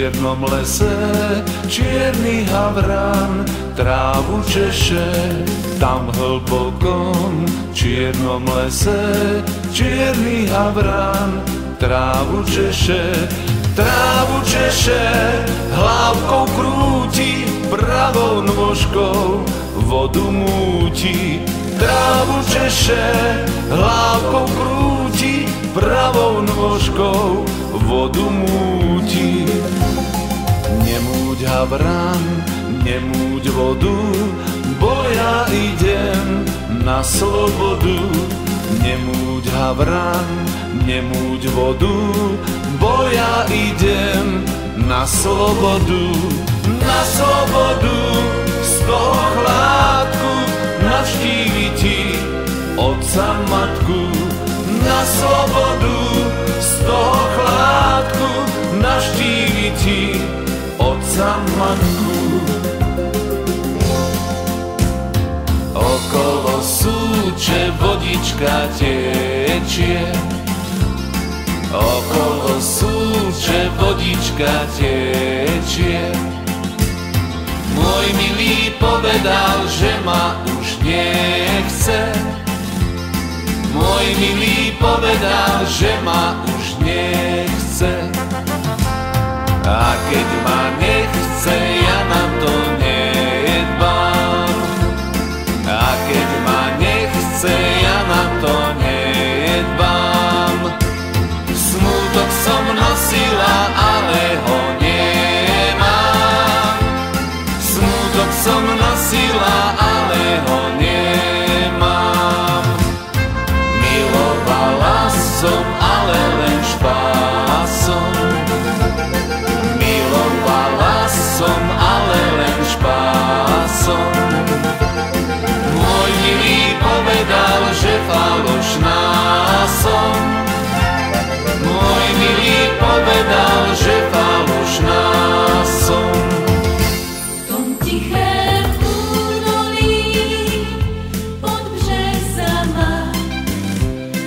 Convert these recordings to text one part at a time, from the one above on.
čiernom lese čierny havran trávu češe. Tam hlbokom čiernom lese čierny havran trávu češe. Trávu češe, hlavkou krúti, pravou nôžkou vodu múti. Trávu češe, hlavkou krúti, pravou nôžkou vodu múti. Nemúď havran, nemúď vodu, bo ja idem na slobodu. Nemúď havran, nemúď vodu, bo ja idem na slobodu. Na slobodu z toho chládku navštíviť ti otca matku. Na slobodu z toho chládku navštíviť ti otca matku. Okolo súče vodička tečie, okolo súče vodička tečie. Môj milý povedal, že ma už nechce. Môj milý povedal, že ma už nechce. A keď ma nechce, ja na to nedbám. A keď ma nechce, ja na to nedbám. Smutok som nosila, ale ho nemám. Smutok som nosila, ale ho nemám. Milovala som, ale len špásom. Milovala som, ale len špásom. Môj milý povedal, že falošná som. Môj milý povedal, že falošná som. V tom tichém údolí pod březama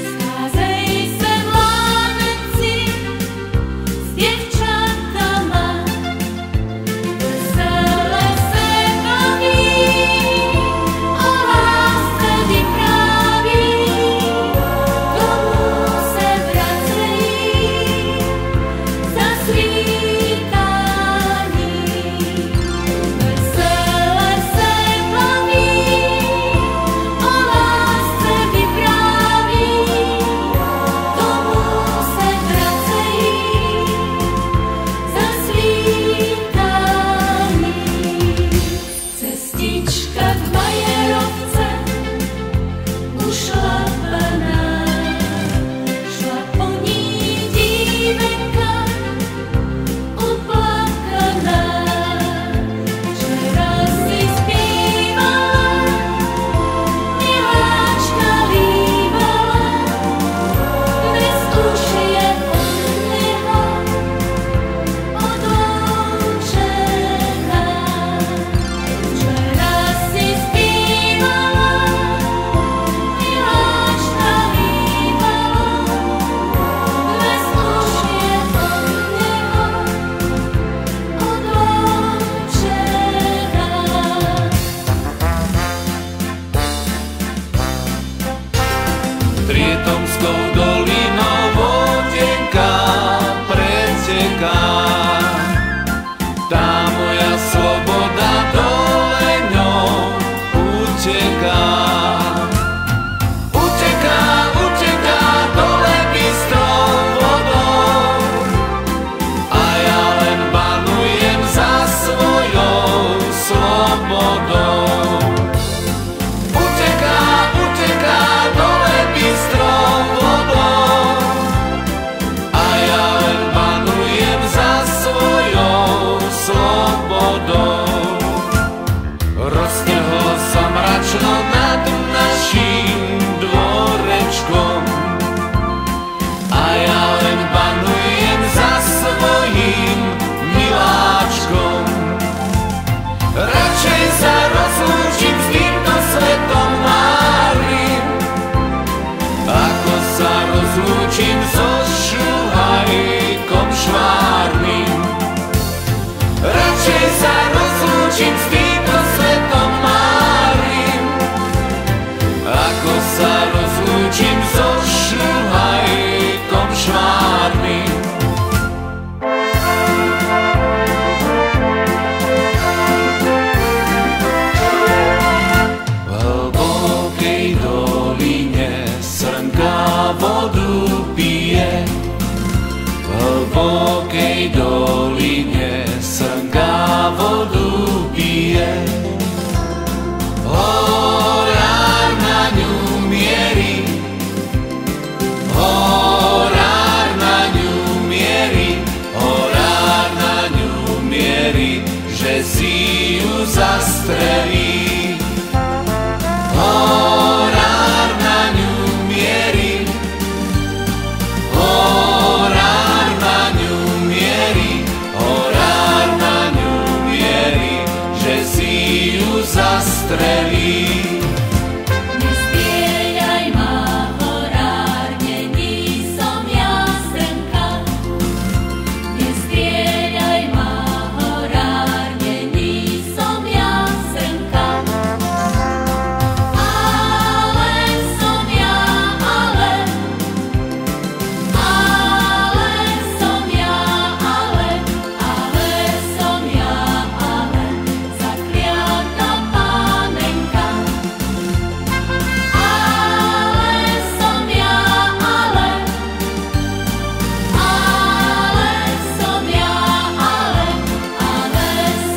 scházejí se mládenci s děvčatama. Vesele se baví, o lásce vypráví, domů se vracejí za svítání. Vesele se baví, o lásce vypráví, domů se vracejí za svítání. Cestička k Majerovce ušlapaná, šla po ní dívenka uplakaná. Včera si zpívala, miláčka líbala, dnes už je od něho odloučená. Včera si zpívala, miláčka líbala, dnes už je od něho odloučená. Trietomskou dolinou vodenka preteká. Tá moja sloboda dole ňou uteká. Uteká, uteká dole bystrou vodou. A ja len banujem za svojou slobodou. Uteká, uteká dole bystrou vodou. A ja len banujem za svojou slobodou. čím s týmto svetom márim, ako sa rozlúčim so šuhajkom švárnym. V hlbokej doline srnka vodu pije, v hlbokej doline srnka vodu pije. Horár na ňu mierí, horár na ňu mierí, horár na ňu mierí, že si ju zastrelí. Horár na ňu mierí, horár na ňu mierí, horár na ňu mierí, že si ju zastrelí. Nestrieľaj ma, horár, není som ja srnka. Nestrieľaj ma, horár, není som ja srnka. Ale som ja, ale som ja, ale som ja, zakliatá panenka. Ale som ja, ale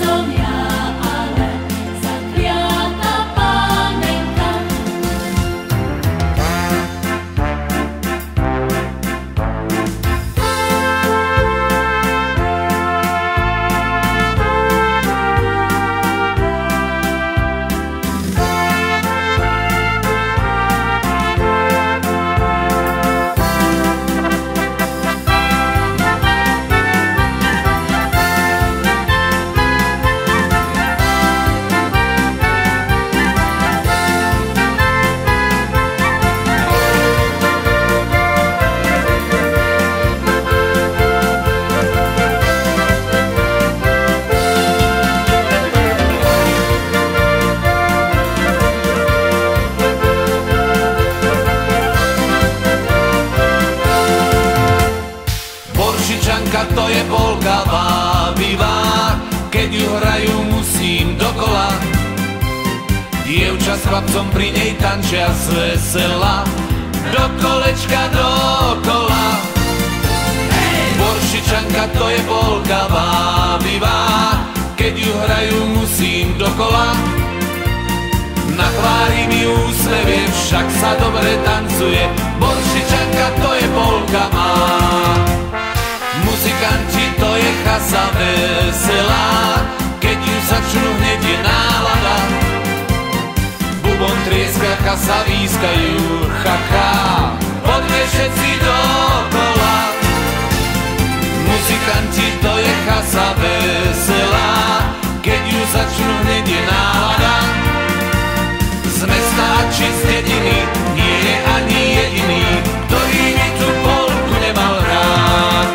som ja, zakliatá panenka. Boršičanka to je polka vábivá, keď ju hrajú musím dokola. Dievča s chlapcom pri nej tančia z vesela, do kolečka dokola. Boršičanka to je polka vábivá, keď ju hrajú musím dokola. Na tvári mi úsmevie, však sa dobre tancuje, Boršičanka to je polka má. Muzikanti to je chasa veselá, keď ju začnú hneď je nálada. Bubon trieska, chasa výskajú, chacha, poďme všetci dokola. Muzikanti to je chasa veselá, keď ju začnú hneď je nálada. Z mesta či z dediny nie je ani jediný, ktorý by tú polku nemal rád.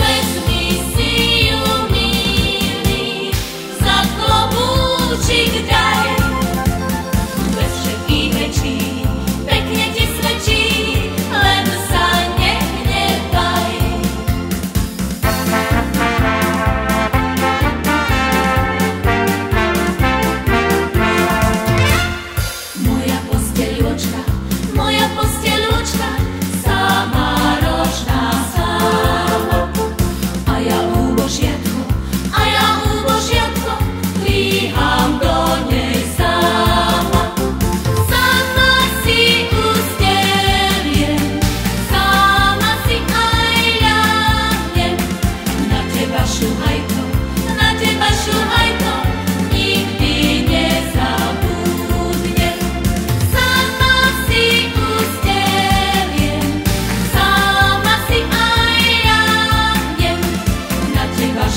Vezmi si ju,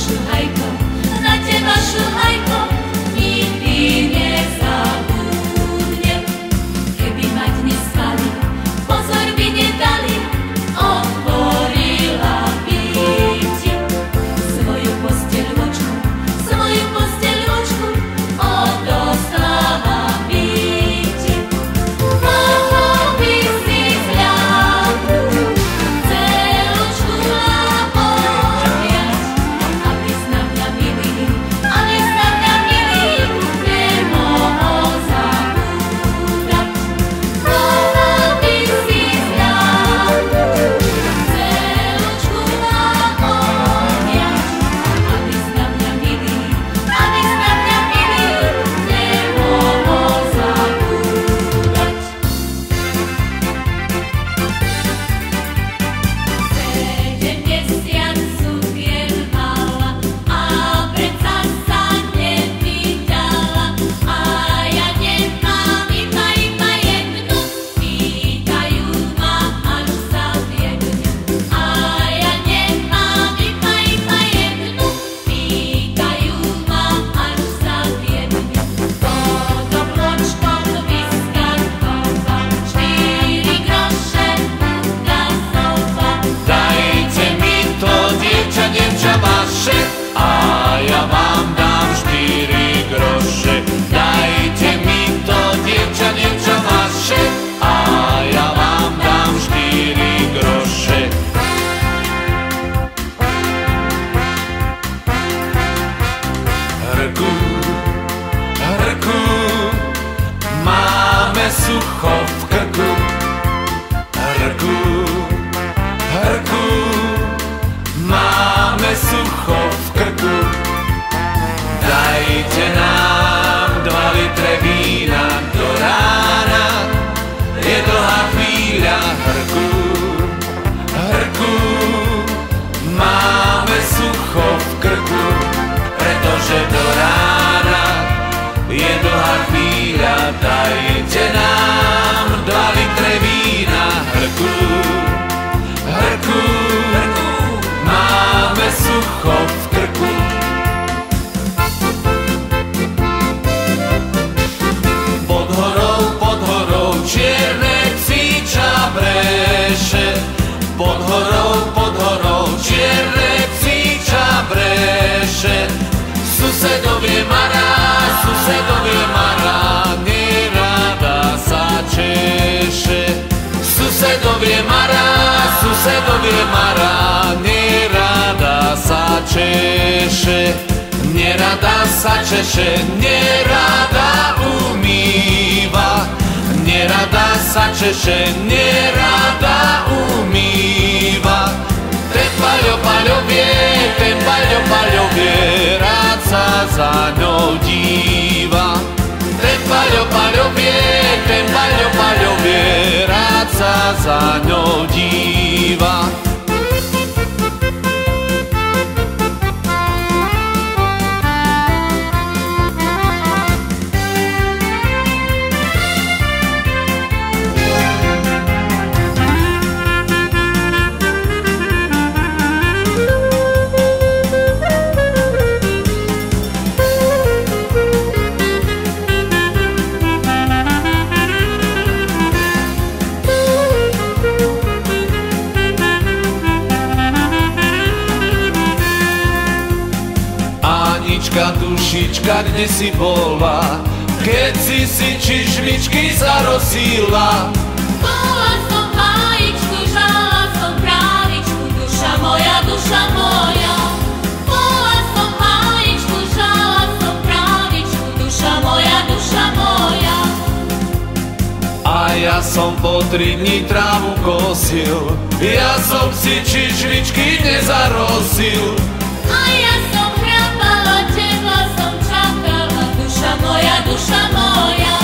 šuhajko, na teba šuhajko, nikdy nezabudnem. Keby ma dnes zvali, pozor by nedali, otvorila by ti svoju posteľočku, odoslala by ti. Mohol by si zľadnúť, celočku ma objať, aby si na mňa milý, nemohol zabúdať. Mohol by si zľadnúť, celočku ma objať, aby si na mňa milý, nemohol zabúdať. 70 cukien mala a predsa sa nepýtala, a ja nemám iba jednu, pýtajú ma až sa viednem. A ja nemám iba jednu, pýtajú ma až sa viednem. Pod obločkom vyskakoval, 4 groše múka sofa. Dajte mi to, dievča vaše, a ja vám dám 4 groše. Dajte mi to, dievča vaše, a ja vám dám 4 groše. Hrku, hrku, máme sucho v krku. Hrku, hrku, máme sucho v krku. Dajte nám 2 litre vína do rána, je dlhá chvíľa. Hrku, hrku, máme sucho v krku, pretože do rána je dlhá chvíľa. Dajte nám 2 litre vína. Hrku, hrku, máme sucho v krku. Pod horou čierne psíča breše. Pod horou čierne psíča breše. Susedovie mará, nerada sa češe. Susedovie mará, nerada sa češe. Nerada sa češe, nerada umýva. Nerada sa češe, nerada umýva. Ten Paľo vie, rád sa za ňou díva. Ten Paľo vie, rád sa za ňou díva. Dušička, kde si bola, keď si čižmičky zarosila? Bola som v hájičku, žala som králičku, duša moja, duša moja. Bola som v hájičku, žala som králičku, duša moja, duša moja. A ja som po 3 dní trávu kosil, ja som si čižmičky nezarosil. A ja som hrabala, teba som čakala, duša moja, duša moja.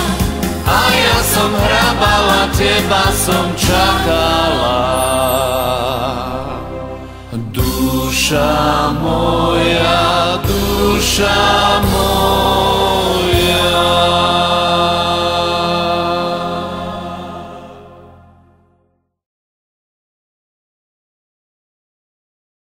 A ja som hrabala, teba som čakala. Duša moja, duša